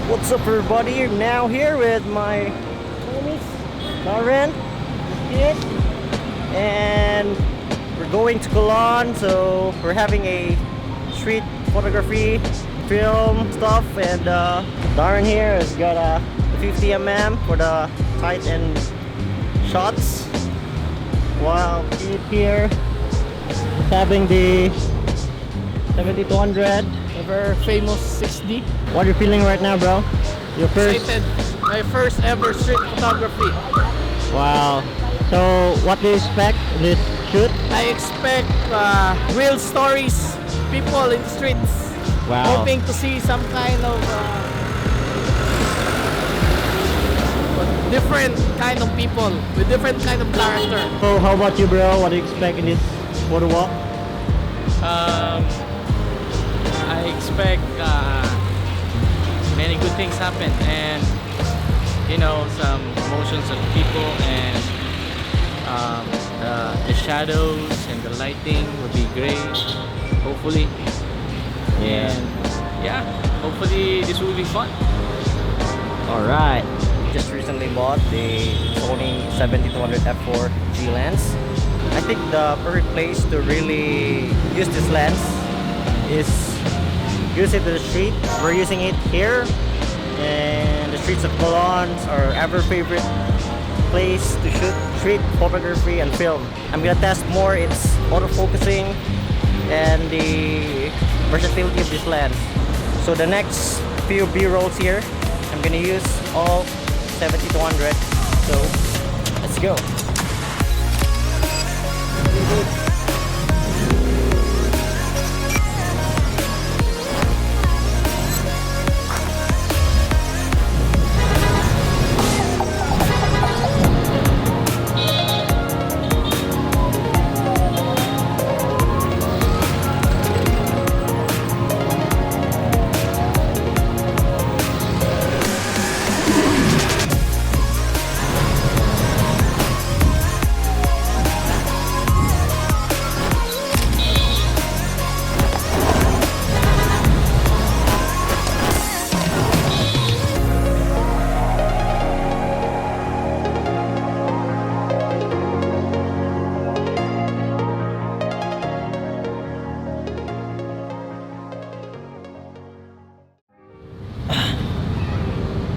What's up, everybody? Now here with my homies, Darren, Kid, and we're going to Cologne. So we're having a street photography film stuff, and Darren here has got a 50mm for the tight end shots, while Kid here is having the 70-200. Ever famous 6D. What are you feeling right now, bro? Your first. Excited. My first ever street photography. Wow. So, what do you expect in this shoot? I expect real stories, people in the streets. Wow. Hoping to see some kind of different kind of people with different kind of character. So, how about you, bro? What do you expect in this photo walk? I expect many good things happen, and some emotions of people, and the shadows and the lighting will be great, hopefully. And yeah, hopefully this will be fun. Alright. Just recently bought the Sony A7III F4 G lens. I think the perfect place to really use this lens is use it to the street. We're using it here, and the streets of Cologne are our favorite place to shoot street photography and film. I'm gonna test more its autofocusing and the versatility of this lens. So the next few B-rolls here, I'm gonna use all 70-200. So let's go.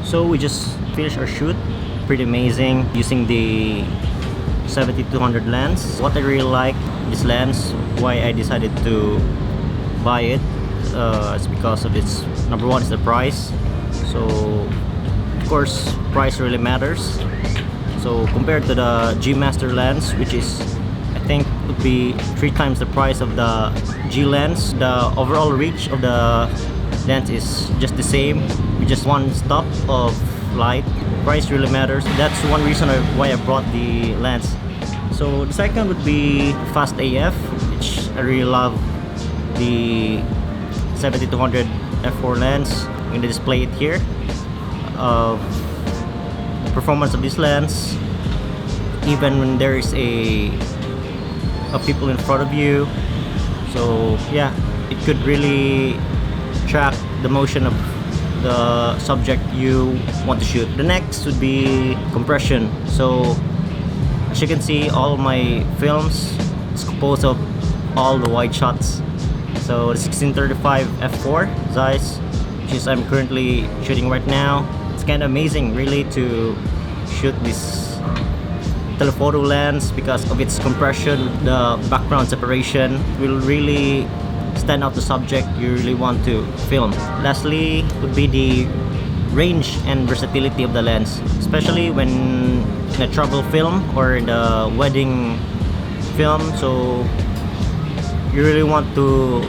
So we just finished our shoot. Pretty amazing using the 70-200 lens. What I really like this lens, why I decided to buy it, is because of its, number one is the price. So of course price really matters. So compared to the G Master lens, which is I think would be 3 times the price of the G lens, the overall reach of the lens is just the same with just one stop of light. Price really matters. That's one reason why I brought the lens. So the second would be fast AF, which I really love the 70-200 F4 lens. I'm gonna display it here. The performance of this lens, even when there is a people in front of you. So yeah, it could really track the motion of the subject you want to shoot. The next would be compression. So as you can see, all of my films is composed of all the wide shots. So the 1635 F4 size, which is I'm currently shooting right now. It's kind of amazing really to shoot this telephoto lens because of its compression. The background separation will really stand out the subject you really want to film. Lastly would be the range and versatility of the lens, especially when in a travel film or in the wedding film. So you really want to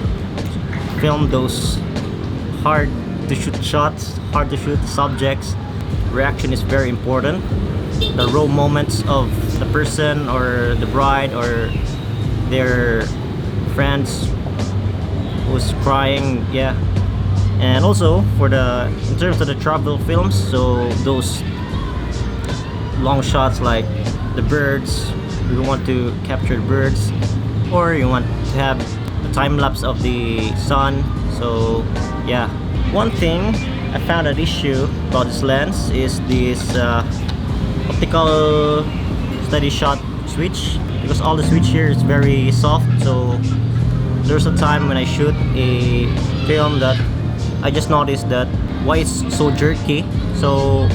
film those hard to shoot shots, hard to shoot subjects. Reaction is very important. The raw moments of the person or the bride or their friends who's crying, yeah. And also for in terms of the travel films, so those long shots like the birds, you want to capture the birds, or you want to have a time lapse of the sun. So yeah, one thing I found an issue about this lens is this optical steady shot switch, because all the switch here is very soft. So there's a time when I shoot a film that I just noticed that why it's so jerky. So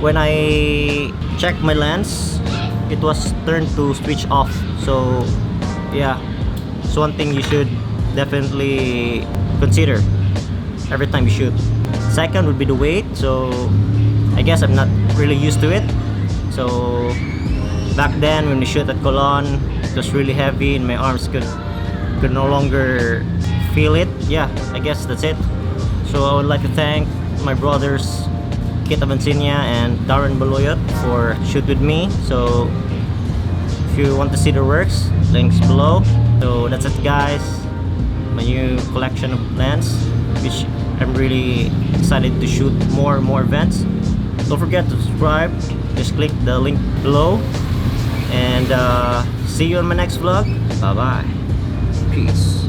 when I checked my lens, it was turned to switch off. So yeah, it's one thing you should definitely consider every time you shoot. Second would be the weight. So I guess I'm not really used to it. So back then when we shoot at Colon, it was really heavy and my arms could no longer feel it. Yeah, I guess that's it. So I would like to thank my brothers Kit Avanceña and Darren Baluyot for shoot with me. So if you want to see their works, links below. So that's it guys, my new collection of lens, which I'm really excited to shoot more and more events. Don't forget to subscribe, just click the link below, and see you on my next vlog. Bye bye, peace.